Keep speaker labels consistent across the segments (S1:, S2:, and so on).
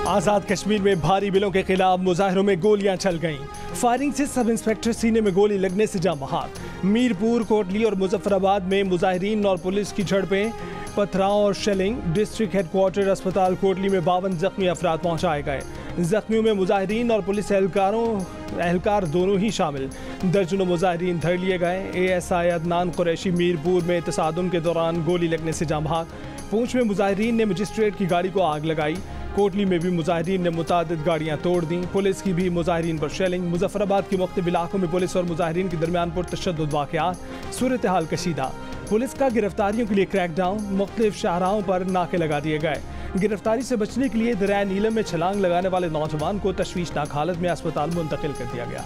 S1: आज़ाद कश्मीर में भारी बिलों के खिलाफ मुजाहिरों में गोलियां चल गईं। फायरिंग से सब इंस्पेक्टर सीने में गोली लगने से जाम बहाल। मीरपुर, कोटली और मुजफ्फराबाद में मुजाहिरीन और पुलिस की झड़पें, पथराव और शेलिंग। डिस्ट्रिक्ट हेडक्वार्टर अस्पताल कोटली में 52 जख्मी अफराद पहुंचाए गए। जख्मियों में मुजाहिरीन और पुलिस एहलकार दोनों ही शामिल। दर्जनों मुजाहिरीन धर लिए गए। ASI अदनान कुरैशी मीरपुर में तसादुम के दौरान गोली लगने से जाम बहाल। पूंछ में मुजाहिरीन ने मजिस्ट्रेट की गाड़ी को आग लगाई। कोटली में भी मुजाहिरीन ने मुतादिद गाड़ियां तोड़ दी। पुलिस की भी मुजाहिरीन पर शेलिंग। मुजफ्फराबाद के मुख्तलिफ इलाकों में पुलिस और मुजाहिरीन के दरमियान पुरतशद्दुद वाक़यात। सूरत हाल कशीदा। पुलिस का गिरफ्तारियों के लिए क्रैकडाउन। मुख्तलिफ शाहराहों पर नाके लगा दिए गए। गिरफ्तारी से बचने के लिए दरिया नीलम में छलांग लगाने वाले नौजवान को तशवीशनाक हालत में अस्पताल मुंतकिल कर दिया गया।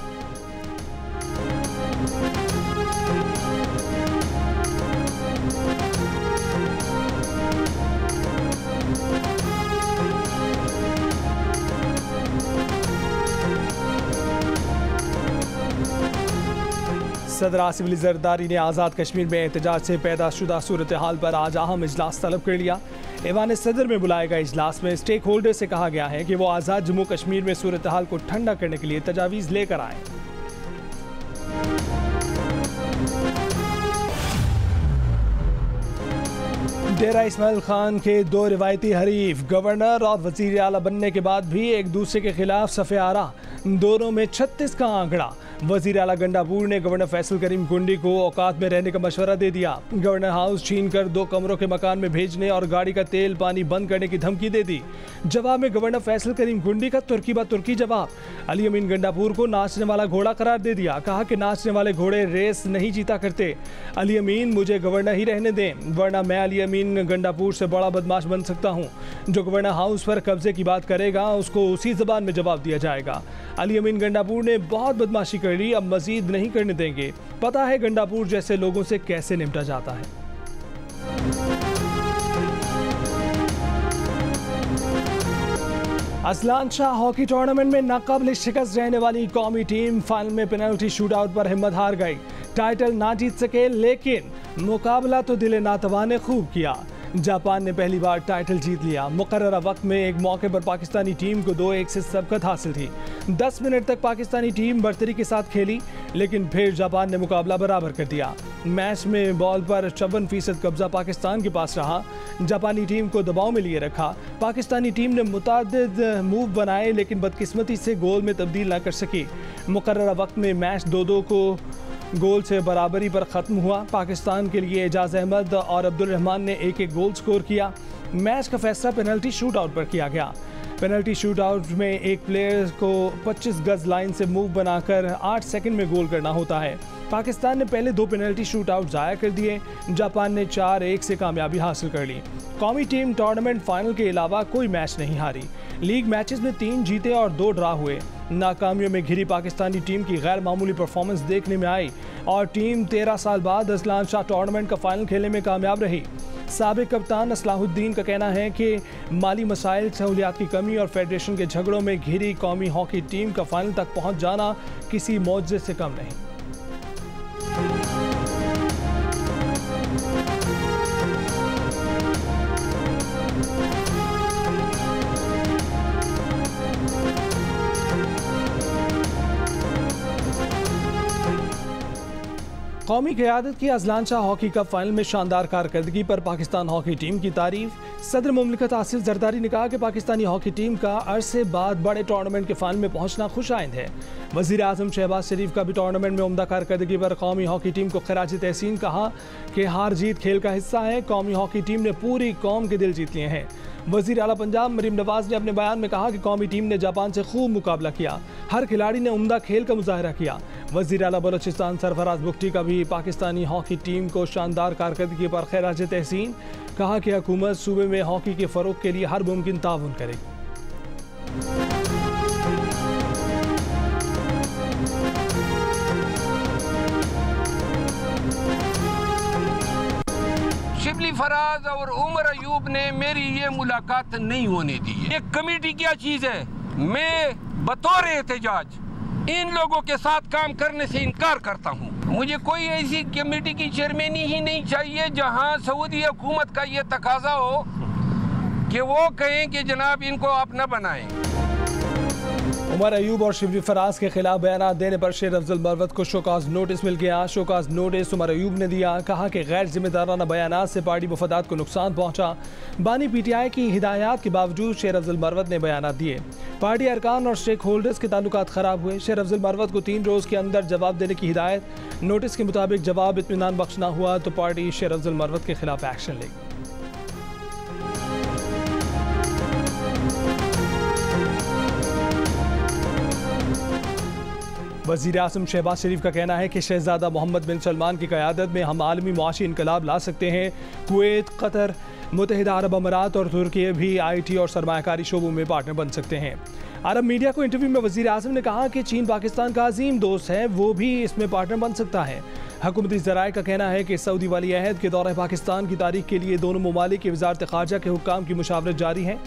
S1: सदर आसिफ अली जरदारी ने आज़ाद कश्मीर में एहतजाज से पैदा शुदा सूरत हाल पर आज अहम इजलास तलब कर लिया। ऐवान सदर में बुलाए गए इजलास में स्टेक होल्डर से कहा गया है कि वो आज़ाद जम्मू कश्मीर में सूरत हाल को ठंडा करने के लिए तजावीज़ लेकर आएँ। डेरा इस्माइल खान के दो रिवायती हरीफ गवर्नर और वज़ीर आला बनने के बाद भी एक दूसरे के खिलाफ सफ़े आरा। दोनों में 36 का आंकड़ा। वज़ीर आला गंडापुर ने गवर्नर फैसल करीम गुंडी को औकात में रहने का मशवरा दे दिया। गवर्नर हाउस छीन कर 2 कमरों के मकान में भेजने और गाड़ी का तेल पानी बंद करने की धमकी दे दी। जवाब में गवर्नर फैसल करीम गुंडी का तुर्की बा तुर्की जवाब। अली अमीन गंडापुर को नाचने वाला घोड़ा करार दे दिया। कहा कि नाचने वाले घोड़े रेस नहीं जीता करते। अली अमीन मुझे गवर्नर ही रहने दें, वरना मैं अली अमीन गंडापुर से बड़ा बदमाश बन सकता हूँ। जो गवर्नर हाउस पर कब्जे की बात करेगा उसको उसी जबान में जवाब दिया जाएगा। अली अमीन गंडापुर ने बहुत बदमाशी कर ली, अब मजीद नहीं करने देंगे। पता है गंडापुर जैसे लोगों से कैसे निपटा जाता है। अजलान शाह हॉकी टूर्नामेंट में नाकाबिल शिकस्त रहने वाली कौमी टीम फाइनल में पेनल्टी शूटआउट पर हिम्मत हार गई। टाइटल ना जीत सके, लेकिन मुकाबला तो दिले नातवा ने खूब किया। जापान ने पहली बार टाइटल जीत लिया। मुकर्ररा वक्त में एक मौके पर पाकिस्तानी टीम को 2-1 से सबकत हासिल थी। 10 मिनट तक पाकिस्तानी टीम बर्तरी के साथ खेली, लेकिन फिर जापान ने मुकाबला बराबर कर दिया। मैच में बॉल पर 54% कब्जा पाकिस्तान के पास रहा। जापानी टीम को दबाव में लिए रखा। पाकिस्तानी टीम ने मुतादिद मूव बनाए, लेकिन बदकिस्मती से गोल में तब्दील न कर सकी। मुकर्ररा वक्त में मैच 2-2 को गोल से बराबरी पर ख़त्म हुआ। पाकिस्तान के लिए एजाज अहमद और अब्दुल रहमान ने 1-1 गोल स्कोर किया। मैच का फैसला पेनल्टी शूटआउट पर किया गया। पेनल्टी शूटआउट में एक प्लेयर को 25 गज लाइन से मूव बनाकर 8 सेकंड में गोल करना होता है। पाकिस्तान ने पहले 2 पेनल्टी शूटआउट ज़ाया कर दिए। जापान ने 4-1 से कामयाबी हासिल कर ली। कौमी टीम टूर्नामेंट फाइनल के अलावा कोई मैच नहीं हारी। लीग मैचेस में 3 जीते और 2 ड्रा हुए। नाकामियों में घिरी पाकिस्तानी टीम की गैर मामूली परफॉर्मेंस देखने में आई और टीम 13 साल बाद अजलान शाह टूर्नामेंट का फाइनल खेलने में कामयाब रही। साबिक कप्तान असलाहुद्दीन का कहना है कि माली मसाइल, सहूलियात की कमी और फेडरेशन के झगड़ों में घिरी कौमी हॉकी टीम का फाइनल तक पहुंच जाना किसी मौजज़े से कम नहीं। कौमी क़यादत की Azlan Shah hockey cup final में शानदार कारकर्दगी पर पाकिस्तान हॉकी टीम की तारीफ। सदर मुमलिकत आसिफ जरदारी ने कहा कि पाकिस्तानी हॉकी टीम का अरसे बाद बड़े टूर्नामेंट के फाइनल में पहुंचना खुश आइंद है। वज़ीर आज़म शहबाज शरीफ का भी टूर्नामेंट में उम्दा कारकर्दगी पर कौमी हॉकी टीम को खिराज तहसीन कहा कि हार जीत खेल का हिस्सा है। कौमी हॉकी टीम ने पूरी कौम के दिल जीत लिए हैं। वज़ीर आला पंजाब मरीम नवाज ने अपने बयान में कहा कि कौमी टीम ने जापान से खूब मुकाबला किया। हर खिलाड़ी ने उम्दा खेल का मुजाहरा किया। वज़ीर आला बलोचिस्तान सरफराज बुख्ती का भी पाकिस्तानी हॉकी टीम को शानदार कारकर्दगी पर खैराज तहसीन। कहा कि हुकूमत सूबे में हॉकी के फ़रोग़ के लिए हर मुमकिन ताउन करेगी।
S2: शिबली फराज और उमर अयूब ने मेरी ये मुलाकात नहीं होने दी है। ये कमेटी क्या चीज़ है? मैं बतौर एहतजाज इन लोगों के साथ काम करने से इनकार करता हूँ। मुझे कोई ऐसी कमेटी की चेयरमैनी ही नहीं चाहिए जहाँ सऊदी हुकूमत का ये तकाजा हो कि वो कहें कि जनाब इनको आप न बनाएं।
S1: उमर अयूब और शिबली फराज के खिलाफ बयान देने पर शेर अफजल मरवत को शोकाज नोटिस मिल गया। शोकाज नोटिस उमर अयूब ने दिया, कहा कि गैर जिम्मेदाराना बयानात से पार्टी मफादात को नुकसान पहुंचा। बानी पीटीआई की हिदायत के बावजूद शेर अफजल मरवत ने बयानात दिए। पार्टी अरकान और स्टेक होल्डर्स के ताल्लुकात खराब हुए। शेर अफजल मरवत को 3 रोज़ के अंदर जवाब देने की हिदायत। नोटिस के मुताबिक जवाब इत्मीनान बख्श न हुआ तो पार्टी शेर अफजल मरवत के खिलाफ एक्शन लेगी। वज़ीर आज़म शहबाज शरीफ का कहना है कि शहजादा मोहम्मद बिन सलमान की क़यादत में हम आलमी मुआशी इनकलाब ला सकते हैं। कुवैत, कतर, मुत्तहिदा अरब अमारात और तुर्की भी IT और सरमायाकारी शोबों में पार्टनर बन सकते हैं। अरब मीडिया को इंटरव्यू में वज़ीर आज़म ने कहा कि चीन पाकिस्तान का अजीम दोस्त है, वो भी इसमें पार्टनर बन सकता है। हुकूमती ज़राए का कहना है कि सऊदी वली अहद के दौरे पाकिस्तान की तारीख के लिए दोनों ममालिक की वज़ारत ख़ारजा के हुक्काम की मुशावरत जारी है।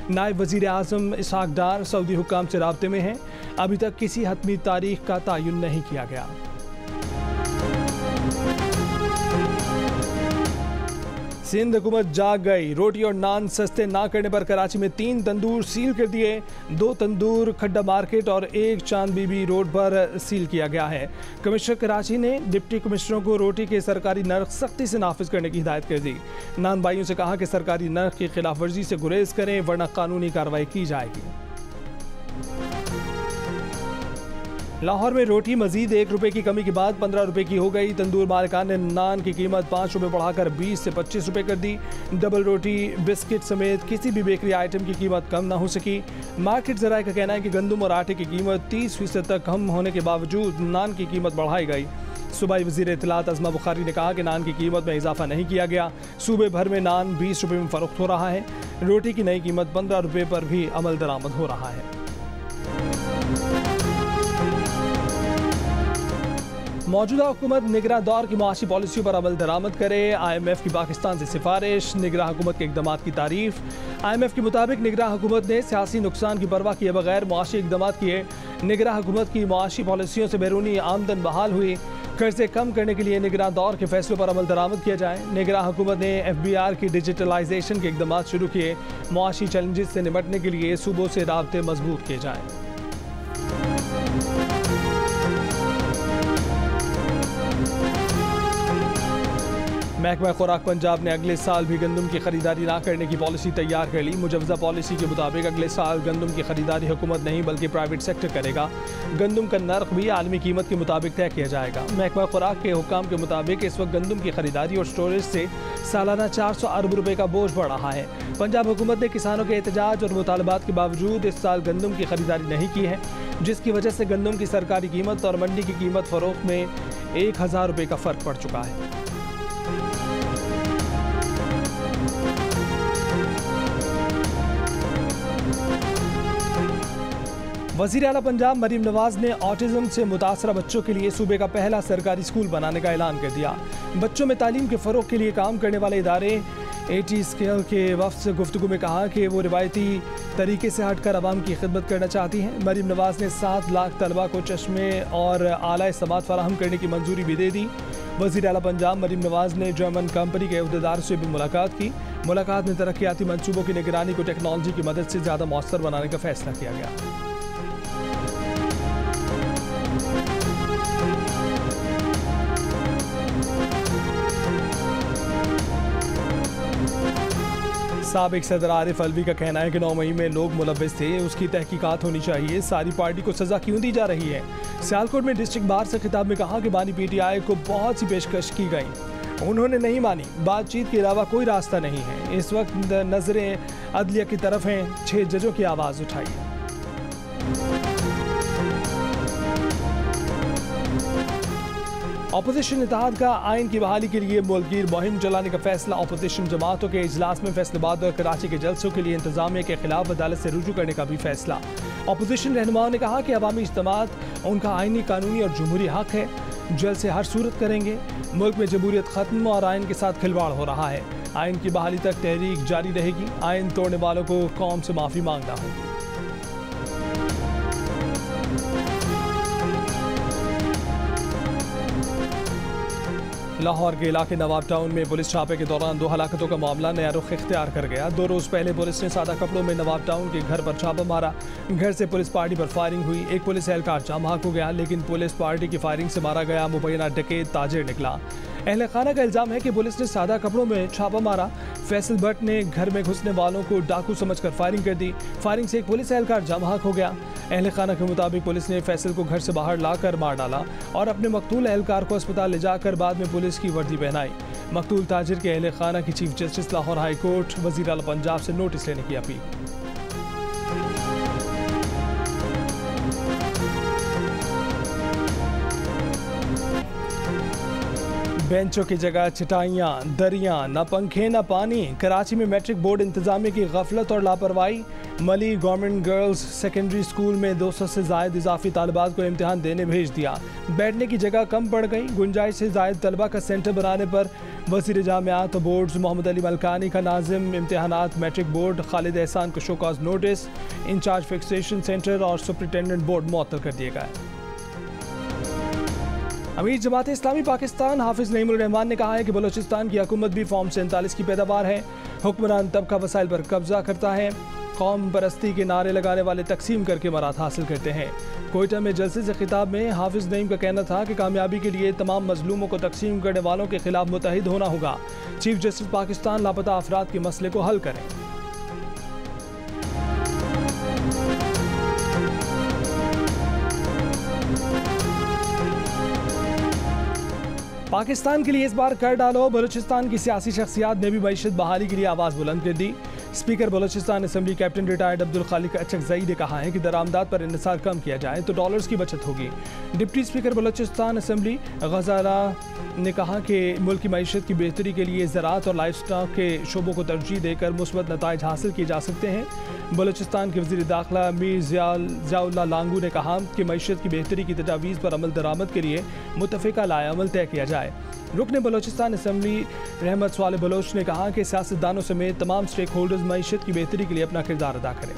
S1: नायब वज़ीर आज़म इसहाक डार सऊदी हुक्काम से राब्ते में हैं। अभी तक किसी हतमी तारीख का तयन नहीं किया गया। सिंध हुकूमत जाग गई। रोटी और नान सस्ते ना करने पर कराची में 3 तंदूर सील कर दिए। 2 तंदूर खड्डा मार्केट और 1 चांद बीबी रोड पर सील किया गया है। कमिश्नर कराची ने डिप्टी कमिश्नरों को रोटी के सरकारी नर्ख सख्ती से नाफिज करने की हिदायत कर दी। नान भाइयों से कहा कि सरकारी नर्ख की खिलाफ वर्जी से गुरेज करें वरना कानूनी कार्रवाई की जाएगी। लाहौर में रोटी मजीद 1 रुपये की कमी के बाद 15 रुपये की हो गई। तंदूर मालिकान ने नान की कीमत 5 रुपये बढ़ाकर 20 से 25 रुपये कर दी। डबल रोटी, बिस्किट समेत किसी भी बेकरी आइटम की कीमत कम ना हो सकी। मार्केट ज़राए का कहना है कि गंदम और आटे की कीमत 30% तक कम होने के बावजूद नान की कीमत बढ़ाई गई। सूबाई वज़ीर इत्तलात अज़मा बुखारी ने कहा कि नान की कीमत में इजाफा नहीं किया गया। सूबे भर में नान 20 रुपये में फ़रोख्त हो रहा है। रोटी की नई कीमत 15 रुपये पर भी अमल दरामद हो रहा है। मौजूदा हुकूमत निगरां दौर की मुआशी पॉलिसियों पर अमल दरामद करे। IMF की पाकिस्तान से सिफारिश। निगरां हुकूमत के इक़दामात की तारीफ। IMF के मुताबिक निगरां हुकूमत ने सियासी नुकसान की परवाह किए बगैर मुआशी इक़दामात किए। निगरां हुकूमत की मुआशी पॉलिसियों से बैरूनी आमदन बहाल हुई। कर्जे कम करने के लिए निगरां दौर के फैसलों पर अमल दरामद किया जाए। निगरां हुकूमत ने FBR की डिजिटलाइजेशन के इक़दामात शुरू किए। मुआशी चैलेंजेस से निपटने के लिए सूबों से राब्ते मजबूत किए जाएँ। महकमा खुराक पंजाब ने अगले साल भी गंदम की खरीदारी ना करने की पॉलिसी तैयार कर ली। मुजवज़ा पॉलिसी के मुताबिक अगले साल गंदम की खरीदारी हुकूमत नहीं बल्कि प्राइवेट सेक्टर करेगा। गंदम का नर्ख भी आलमी कीमत के मुताबिक तय किया जाएगा। महकमा खुराक के हुक्काम के मुताबिक इस वक्त गंदम की खरीदारी और स्टोरेज से सालाना 400 अरब रुपये का बोझ बढ़ रहा है। पंजाब हुकूमत ने किसानों के एहतजाज और मुतालबात के बावजूद इस साल गंदम की खरीदारी नहीं की है, जिसकी वजह से गंदम की सरकारी कीमत और मंडी की कीमत फ़रोख्त में 1000 रुपये का फ़र्क पड़ चुका है। वज़ीर आला पंजाब मरीम नवाज ने ऑटिज़म से मुतासरा बच्चों के लिए सूबे का पहला सरकारी स्कूल बनाने का ऐलान कर दिया। बच्चों में तालीम के फ़रोग़ के लिए काम करने वाले इदारे AT स्केल के वफ़द से गुफ्तगू में कहा कि वो रिवायती तरीके से हटकर आवाम की खिदमत करना चाहती हैं। मरीम नवाज ने 7 लाख तलबा को चश्मे और आला समात फराहम करने की मंजूरी भी दे दी। वज़ीर आला पंजाब मरीम नवाज ने जर्मन कंपनी के अहदेदार से भी मुलाकात की। मुलाकात में तरक्याती मनसूबों की निगरानी को टेक्नोलॉजी की मदद से ज़्यादा मौसर बनाने का फैसला किया गया। साबिक सदर आरिफ अलवी का कहना है कि 9 मई में लोग मुलव्विस थे, उसकी तहकीकात होनी चाहिए। सारी पार्टी को सज़ा क्यों दी जा रही है? सियालकोट में डिस्ट्रिक्ट बार से खिताब में कहा कि बानी PTI को बहुत सी पेशकश की गई, उन्होंने नहीं मानी। बातचीत के अलावा कोई रास्ता नहीं है। इस वक्त नजरें अदलिया की तरफ हैं। 6 जजों की आवाज़ उठाई है। अपोजिशन इत्तेहाद का आइन की बहाली के लिए मुल्कगीर मुहिम चलाने का फैसला। अपोजिशन जमातों के इजलास में फैसलाबाद और कराची के जलसों के लिए इंतजामिया के खिलाफ अदालत से रुजू करने का भी फैसला। अपोजिशन रहनुमाओं ने कहा कि अवामी इज्तिमात उनका आइनी, कानूनी और जमहूरी हक है, जलसे हर सूरत करेंगे। मुल्क में जमहूरियत खत्म और आइन के साथ खिलवाड़ हो रहा है। आइन की बहाली तक तहरीक जारी रहेगी। आइन तोड़ने वालों को कौम से माफ़ी मांगना होगी। लाहौर के इलाके नवाब टाउन में पुलिस छापे के दौरान 2 हलाकतों का मामला नया रुख इख्तियार कर गया। 2 रोज़ पहले पुलिस ने सादा कपड़ों में नवाब टाउन के घर पर छापा मारा। घर से पुलिस पार्टी पर फायरिंग हुई। एक पुलिस एहलकार जाम हो गया, लेकिन पुलिस पार्टी की फायरिंग से मारा गया मुबैना डकैत ताजिर निकला। अहले खाना का इल्जाम है कि पुलिस ने सादा कपड़ों में छापा मारा। फैसल भट्ट ने घर में घुसने वालों को डाकू समझकर फायरिंग कर दी। फायरिंग से एक पुलिस एहलकार जामहाक हो गया। अहले खाना के मुताबिक पुलिस ने फैसल को घर से बाहर लाकर मार डाला और अपने मकतूल एहलकार को अस्पताल ले जाकर बाद में पुलिस की वर्दी पहनाई। मकतूल ताजिर के अहले खाना की chief justice Lahore high court वज़ीर आला पंजाब से नोटिस लेने की अपील। बेंचों की जगह चटाइयाँ, दरियाँ, न पंखे न पानी। कराची में मैट्रिक बोर्ड इंतजामिया की गफलत और लापरवाही। मली गवर्नमेंट गर्ल्स सेकेंडरी स्कूल में 200 से ज़ायद इजाफी तालिबात को इम्तिहान देने भेज दिया। बैठने की जगह कम पड़ गई। गुंजाइश से ज़ायद तलबा का सेंटर बनाने पर वज़ीर जामियात और बोर्ड्स मोहम्मद अली मलकानी का नाज़िम इम्तिहानात मैट्रिक बोर्ड खालिद एहसान को show cause notice, incharge fixation centre और सुपरिटेंडेंट बोर्ड मुअत्तल कर दिए गए। अमीर जमात इस्लामी पाकिस्तान हाफिज नईमुर रहमान ने कहा है कि बलोचिस्तान की हुकूमत भी फॉर्म 47 की पैदावार है। हुक्मरान तबका वसाइल पर कब्जा करता है। कौम परस्ती के नारे लगाने वाले तकसीम करके मराद हासिल करते हैं। कोयटा में जलसे से खिताब में हाफिज नईम का कहना था कि कामयाबी के लिए तमाम मजलूमों को तकसीम करने वालों के खिलाफ मुतहिद होना होगा। चीफ जस्टिस पाकिस्तान लापता अफराद के मसले को हल करें। पाकिस्तान के लिए इस बार कर डालो। बलूचिस्तान की सियासी शख्सियात ने भी मईशत बहाली के लिए आवाज़ बुलंद कर दी। Speaker Balochistan assembly captain retired Abdul Khaliq Achakzai ने कहा है कि दरामदाद पर इन्हिसार कम किया जाए तो डॉलर्स की बचत होगी। डिप्टी स्पीकर बलूचिस्तान असम्बली गजारा ने कहा कि मुल्क की मईशत की बेहतरी के लिए ज़राअत और लाइफ स्टॉक के शोबों को तरजीह देकर मुस्बत नताइज हासिल किए जा सकते हैं। बलूचिस्तान के वज़ीर दाखिला मीर ज़ियाउल्लाह लांगू ने कहा कि मईशत की बेहतरी की तजावीज़ पर अमल दरामद के लिए मुत्तफ़िका लाएअमल तय किया जाए। रुकन बलूचिस्तान असम्बली रहमत स्वाले बलोच ने कहा कि सियासतदानों समेत तमाम स्टेक होल्डर्स मईशत की बेहतरी के लिए अपना किरदार अदा करें।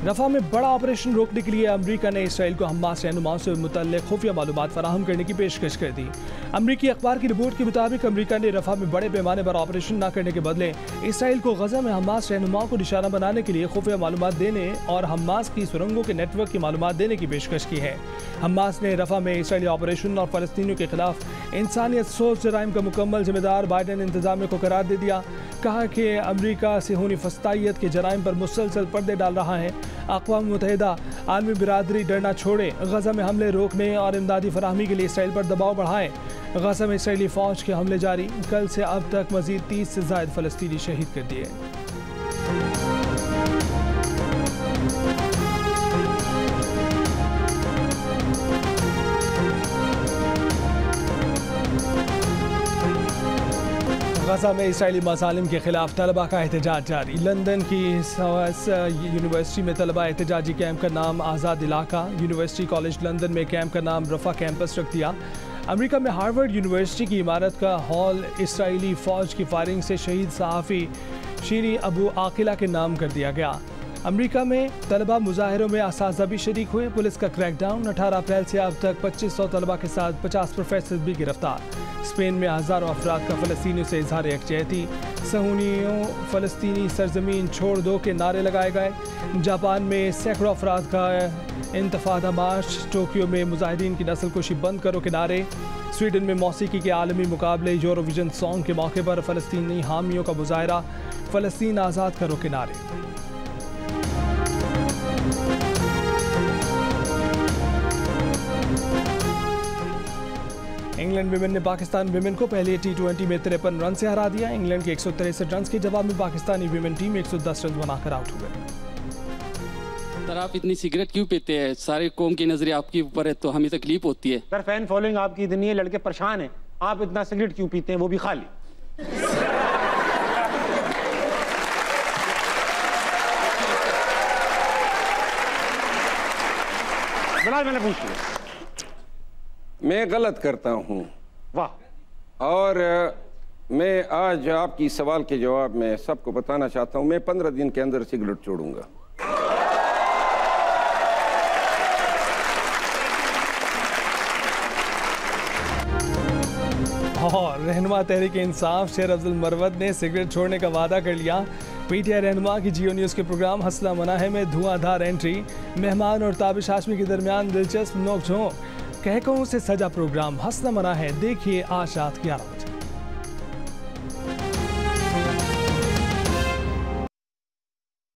S1: रफा में बड़ा ऑपरेशन रोकने के लिए अमरीका ने इसराइल को हमास रहनुमाओं से मुतल्लिक़ खुफिया मालूमात फराहम करने की पेशकश कर दी। अमरीकी अखबार की रिपोर्ट के मुताबिक अमरीका ने रफा में बड़े पैमाने पर ऑपरेशन न करने के बदले इसराइल को गजा में हमास रहनुमाओं को निशाना बनाने के लिए खुफिया मालूमात देने और हमास की सुरंगों के नेटवर्क की मालूमात देने की पेशकश की है। हमास ने रफा में इसराइली ऑपरेशन और फ़लस्तीनियों के खिलाफ इंसानियत सोच जराइम का मुकम्मल जिम्मेदार बाइडेन इंतजामिया को करार दे दिया। कहा कि अमरीका सेहूनी फस्तायत के जराइम पर मुसलसल पर्दे डाल रहा है। अक़वाम मुत्तहिदा आलमी बिरादरी डरना छोड़े, गजा में हमले रोकने और इमदादी फराहमी के लिए इसराइल पर दबाव बढ़ाएं। गजा में इसराइली फ़ौज के हमले जारी। कल से अब तक मज़ीद 30 से ज़ायद फ़लस्तीनी शहीद कर दिए। गजा में इसराइली मज़ालिम के खिलाफ तलबा का एहतजाज जारी। लंदन की यूनिवर्सिटी में तलबा एहतजाजी कैंप का नाम आज़ाद इलाका, यूनिवर्सिटी कॉलेज लंदन में कैंप का नाम रफ़ा कैंपस रख दिया। अमेरिका में हार्वर्ड यूनिवर्सिटी की इमारत का हॉल इसराइली फ़ौज की फायरिंग से शहीद सहाफ़ी शीरी अबू आकिला के नाम कर दिया गया। अमेरिका में तलबा मुजाहिरों में असातिज़ा भी शरीक हुए। पुलिस का क्रैकडाउन। 18 अप्रैल से अब तक 2500 तलबा के साथ 50 प्रोफेसर भी गिरफ्तार। स्पेन में हज़ारों अफराद का फ़लस्तीनियों से इजहार यकजहती। सहूनियों फ़लस्तीनी सरजमीन छोड़ दो के नारे लगाए गए। जापान में सैकड़ों अफराद का इंतफादा मार्च। टोक्यो में मुजाहिदीन की नस्ल कुशी बंद करो के नारे। स्वीडन में मौसीकी के आलमी मुकाबले यूरोविजन सॉन्ग के मौके पर फ़लस्तीनी हामियों का मुजाहरा। फ़लस्तीन आज़ाद करो के नारे। इंग्लैंड विमेन ने पाकिस्तान विमेन को पहले T20 में 53 रन से हरा दिया। इंग्लैंड के 163 रन के जवाब में पाकिस्तानी विमेन टीम 110 रन बनाकर आउट हो गई।
S3: सर, आप इतनी सिगरेट क्यों पीते हैं? सारे कौम की नजरें आपके ऊपर है तो हमें तकलीफ होती है।
S4: सर, फैन फॉलोइंग आपकी इतनी है, लड़के परेशान हैं। आप इतना सिगरेट क्यों पीते हैं, वो भी खाली? बड़ा मैंने पूछ लिया।
S2: मैं गलत करता हूँ।
S4: वाह।
S2: और मैं आज आपकी सवाल के जवाब में सबको बताना चाहता हूं, मैं 15 दिन के अंदर सिगरेट छोड़ूंगा।
S1: और रहनुमा तहरीक इंसाफ शेर अफजल मरवत ने सिगरेट छोड़ने का वादा कर लिया। पीटीआई रहनुमा की जियो न्यूज़ के प्रोग्राम हसला मना है में धुआंधार एंट्री, मेहमान और ताबिश हाशमी के दरमियान दिलचस्प नोकझोंक, कहकों से सजा प्रोग्राम हसला मना है, देखिए आज रात 11 बजे।